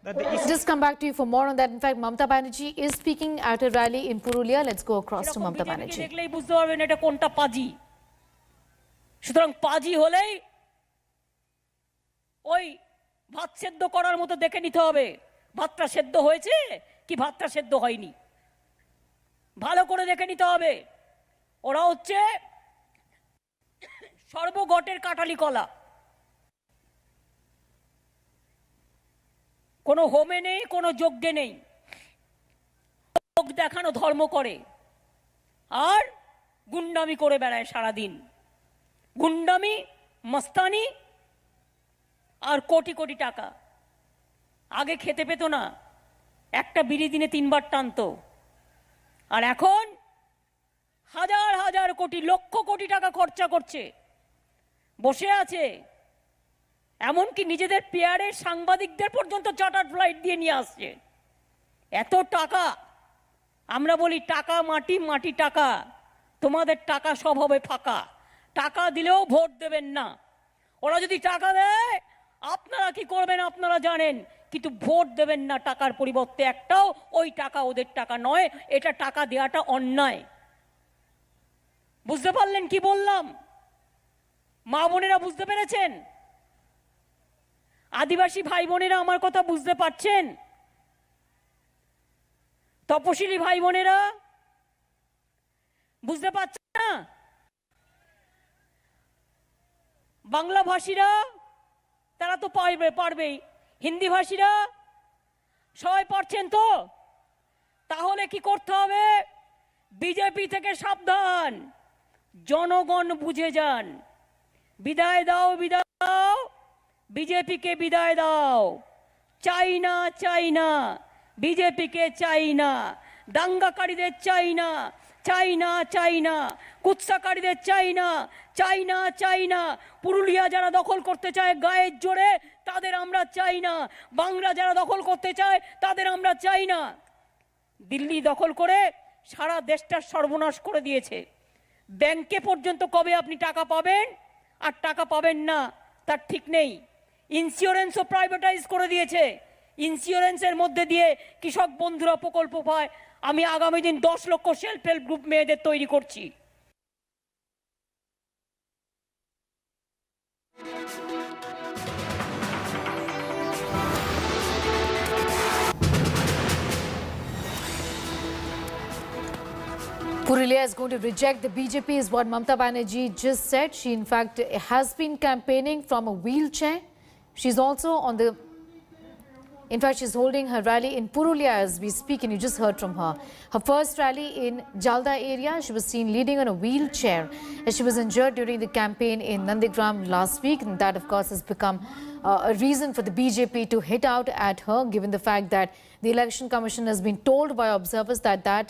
Just come back to you for more on that. In fact, Mamata Banerjee is speaking at a rally in Purulia. Let's go across to Mamata Banerjee. দেখলেই বুঝতে পারবেন এটা কোনটা পাজি। সুতরাং পাজি হলেই ওই ভাত সেদ্ধ করার মতো দেখে নিতে হবে ভাতটা সেদ্ধ হয়েছে কি ভাতটা সেদ্ধ হয়নি, ভালো করে দেখে নিতে হবে। ওরা হচ্ছে সর্বগটের কাটালি কলা, কোনো হোমে নেই, কোনো যজ্ঞে নেই, লোক দেখানো ধর্ম করে আর গুন্ডামি করে বেড়ায় সারাদিন। গুন্ডামি, মস্তানি আর কোটি কোটি টাকা। আগে খেতে পেত না, একটা বিড়ি দিনে 3 বার টানতো, আর এখন হাজার হাজার কোটি, লক্ষ কোটি টাকা খরচা করছে, বসে আছে। এমনকি নিজেদের পেয়ারের সাংবাদিকদের পর্যন্ত চার্টার ফ্লাইট দিয়ে নিয়ে আসছে। এত টাকা। আমরা বলি টাকা মাটি, মাটি টাকা। তোমাদের টাকা সব হবে ফাঁকা। টাকা দিলেও ভোট দেবেন না। ওরা যদি টাকা দেয় আপনারা কি করবেন আপনারা জানেন, কিন্তু ভোট দেবেন না টাকার পরিবর্তে একটাও। ওই টাকা ওদের টাকা নয়, এটা টাকা দেওয়াটা অন্যায়। বুঝতে পারলেন কি বললাম? মা বোনেরা বুঝতে পেরেছেন? আদিবাসী ভাই বোনেরা আমার কথা বুঝতে পারছেন? তপশিলি ভাই বোনেরা বুঝতে পারছেন না? বাংলা ভাষীরা তারা তো পারবেই, হিন্দি ভাষীরা সবাই পারছেন তো? তাহলে কি করতে হবে? বিজেপি থেকে সাবধান, জনগণ বুঝে যান। বিদায় দাও, বিদায় দাও, বিজেপিকে বিদায় দাও। চাই না, চাই না, বিজেপিকে চাই না, দাঙ্গাকারীদের চাই না, চাই না, চাই না, কুৎসাকারীদের চাই না, চাই না, চাই না। পুরুলিয়া যারা দখল করতে চায় গায়ের জোরে, তাদের আমরা চাই না। বাংলা যারা দখল করতে চায় তাদের আমরা চাই না। দিল্লি দখল করে সারা দেশটা সর্বনাশ করে দিয়েছে। ব্যাংকে পর্যন্ত কবে আপনি টাকা পাবেন আর টাকা পাবেন না তার ঠিক নেই। ইন্স্যুরেন্সও প্রাইভেটাইজ করে দিয়েছে। ইন্স্যুরেন্সের মধ্যে দিয়ে কৃষক বন্ধুরা প্রকল্প পায়। আমি আগামী দিন 10 লক্ষ সেলফ হেল্প গ্রুপ মেয়েদের তৈরি করছি। Purulia is going to reject the BJP is what Mamata Banerjee just said. She in fact has been campaigning from a wheelchair. She's also on the, in fact she's holding her rally in Purulia as we speak, and you just heard from her. Her first rally in Jalda area, she was seen leading on a wheelchair as she was injured during the campaign in Nandigram last week, and that of course has become a reason for the BJP to hit out at her, given the fact that the Election Commission has been told by observers that that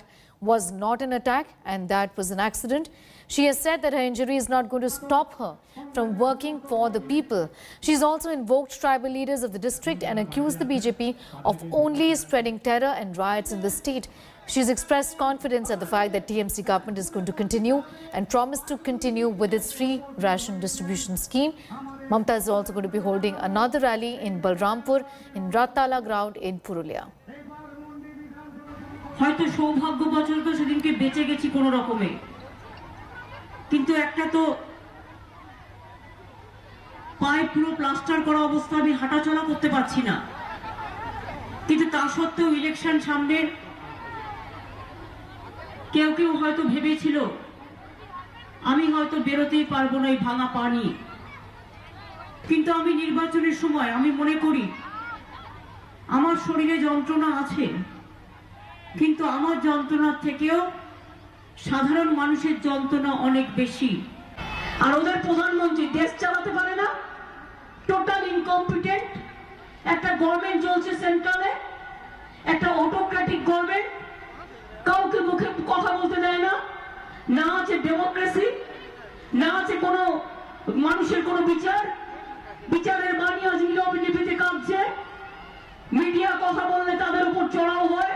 was not an attack and that was an accident. She has said that her injury is not going to stop her from working for the people. She's also invoked tribal leaders of the district and accused the BJP of only spreading terror and riots in the state. She's expressed confidence at the fact that TMC government is going to continue and promised to continue with its free ration distribution scheme. Mamata is also going to be holding another rally in Balrampur in Ratala ground in Purulia. হয়তো সৌভাগ্য বছর তো সেদিনকে বেঁচে গেছি কোনো রকমে, কিন্তু একটা তো পায়ে পুরো প্লাস্টার করা অবস্থা, আমি হাঁটাচলা করতে পারছি না। কিন্তু তা সত্ত্বেও ইলেকশন সামনে, কেউ কেউ হয়তো ভেবেছিল আমি হয়তো বেরোতেই পারবো না এই ভাঙা পা নিয়ে। কিন্তু আমি নির্বাচনের সময় আমি মনে করি আমার শরীরে যন্ত্রণা আছে, কিন্তু আমার যন্ত্রণার থেকেও সাধারণ মানুষের যন্ত্রণা অনেক বেশি। আর ওদের প্রধানমন্ত্রী দেশ চালাতে পারে না, টোটাল ইনকম্পিটেন্ট। একটা গভর্নমেন্ট চলছে সেন্ট্রালে, একটা অটোক্রেটিক গভর্নমেন্ট, কাউকে মুখে কথা বলতে দেয় না, না আছে ডেমোক্রেসি, না আছে কোনো মানুষের কোনো বিচার। বিচারের বাণী আজ নীরবে নিভৃতে কাঁপছে। মিডিয়া কথা বললে তাদের উপর চড়াও হয়,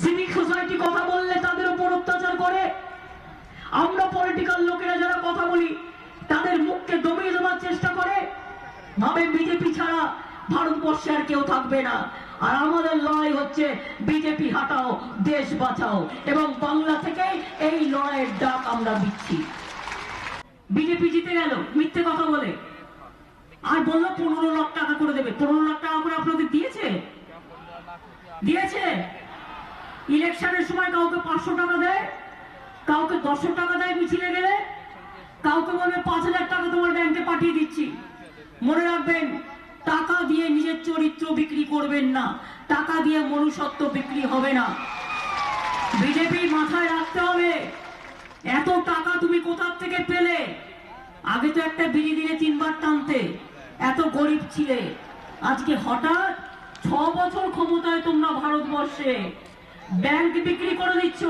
সিভিক সোসাইটি কথা বললে তাদের উপর অত্যাচার করে। আমরা পলিটিক্যাল লোকেরা যারা কথা বলি তাদের মুখকে দমিয়ে দেওয়ার চেষ্টা করে। ভাবে বিজেপি ছাড়া ভারতবর্ষে আর কেউ থাকবে না। আর আমাদের লড়াই হচ্ছে বিজেপি হাটাও দেশ বাঁচাও, এবং বাংলা থেকে এই লড়াইয়ের ডাক আমরা দিচ্ছি। বিজেপি জিতে গেল মিথ্যে কথা বলে, আর বললো 15 লাখ টাকা করে দেবে। 15 লাখ টাকা করে আপনাদের দিয়েছে? দিয়েছে? ইলেকশনের সময় কাউকে 500 টাকা দেয়, কাউকে 200 টাকা দেয় মিছিলে গেলে, কাউকে বলবে 5000 টাকা তোমার ব্যাংকে পাঠিয়ে দিচ্ছি। মনে রাখবেন, টাকা দিয়ে নিজের চরিত্র বিক্রি করবেন না, টাকা দিয়ে মনুষ্যত্ব বিক্রি হবে না। বিজেপি মাথায় রাখতে হবে, এত টাকা তুমি কোথা থেকে পেলে? আগে তো একটা বিড়ি দিনে 3 বার টানতে, এত গরিব ছিলে। আজকে হঠাৎ 6 বছর ক্ষমতায় তোমরা ভারতবর্ষে ব্যাংক বিক্রি করে দিচ্ছ।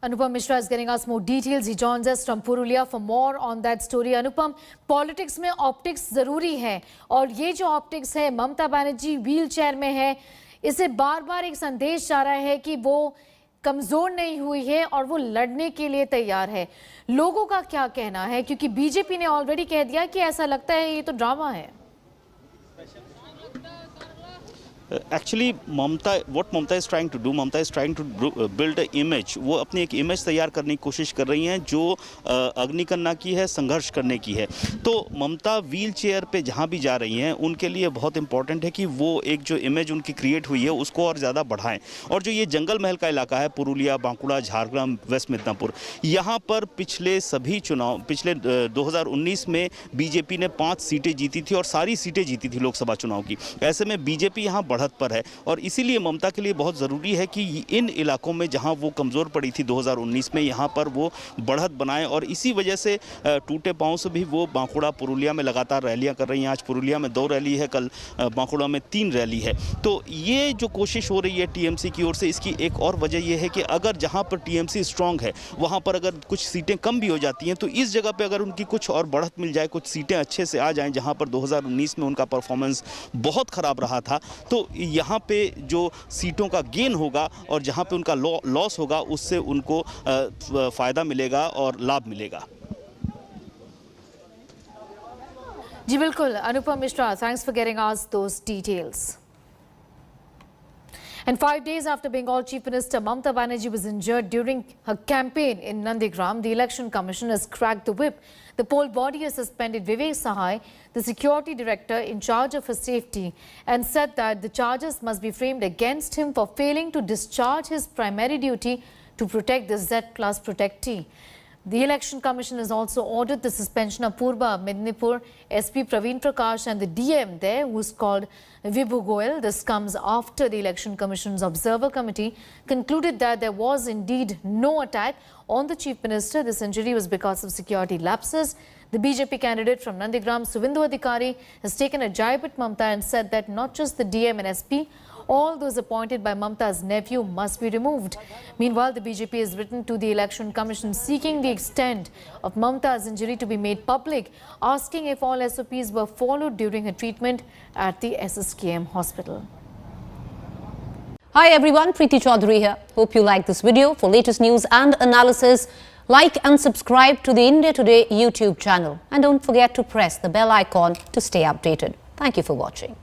Anupam Mishra is getting us more details. He joins us from Purulia for more on that story. Anupam, politics में ऑप्टिक्स जरूरी है, और ये जो ऑप्टिक्स है, ममता बनर्जी व्हील चेयर में है, इसे बार बार एक संदेश जा रहा है कि वो कमजोर नहीं हुई है और वो लड़ने के लिए तैयार है। लोगों का क्या कहना है, क्योंकि बीजेपी ने ऑलरेडी कह दिया कि ऐसा लगता है ये तो ड्रामा है। Actually Mamata is trying to do, Mamata is trying to build a image. वो अपनी एक इमेज तैयार करने की कोशिश कर रही हैं जो अग्निकन्या की है, संघर्ष करने की है। तो ममता व्हील चेयर पे जहाँ भी जा रही हैं उनके लिए बहुत इंपॉर्टेंट है कि वो एक जो इमेज उनकी क्रिएट हुई है उसको और ज़्यादा बढ़ाएं। और जो ये जंगल महल का इलाका है, पुरुलिया, बांकुड़ा, झारग्राम, वेस्ट मिदनापुर, यहाँ पर पिछले सभी चुनाव, पिछले 2019 में बीजेपी ने 5 सीटें जीती थी और सारी सीटें जीती थी लोकसभा चुनाव की। ऐसे में बीजेपी यहाँ बढ़त पर है, और इसीलिए ममता के लिए बहुत ज़रूरी है कि इन इलाकों में जहां वो कमज़ोर पड़ी थी 2019 में, यहां पर वो बढ़त बनाए। और इसी वजह से टूटे पांव से भी वो बांकुड़ा, पुरुलिया में लगातार रैलियां कर रही हैं। आज पुरुलिया में 2 रैली है, कल बांकुड़ा में 3 रैली है। तो ये जो कोशिश हो रही है टीएमसी की ओर से, इसकी एक और वजह यह है कि अगर जहां पर टीएमसी स्ट्रांग है वहां पर अगर कुछ सीटें कम भी हो जाती हैं, तो इस जगह पर अगर उनकी कुछ और बढ़त मिल जाए, कुछ सीटें अच्छे से आ जाएँ, जहाँ पर 2019 में उनका परफॉर्मेंस बहुत ख़राब रहा था, तो यहाँ पे जो सीटों का गेन होगा और जहाँ पे उनका लॉस होगा, उससे उनको फ़ायदा मिलेगा और लाभ मिलेगा। जी बिल्कुल, Anupam Mishra, thanks for getting us those details. And 5 days after Bengal Chief Minister Mamata Banerjee was injured during her campaign in Nandigram, the Election Commission has cracked the whip. The poll body has suspended Vivek Sahai, the security director in charge of her safety, and said that the charges must be framed against him for failing to discharge his primary duty to protect the Z-class protectee. The Election Commission has also ordered the suspension of Purba Midnipur SP Praveen Prakash and the DM there, who is called Vibhu Goel. This comes after the Election Commission's Observer Committee concluded that there was indeed no attack on the Chief Minister. This injury was because of security lapses. The BJP candidate from Nandigram, Suvindu Adhikari, has taken a jibe at Mamata and said that not just the DM and SP, all those appointed by Mamata's nephew must be removed. Meanwhile, the BJP has written to the Election Commission seeking the extent of Mamata's injury to be made public, asking if all SOPs were followed during her treatment at the SSKM hospital. Hi everyone, Preeti Chaudhary here. Hope you like this video. For latest news and analysis, like and subscribe to the India Today YouTube channel. And don't forget to press the bell icon to stay updated. Thank you for watching.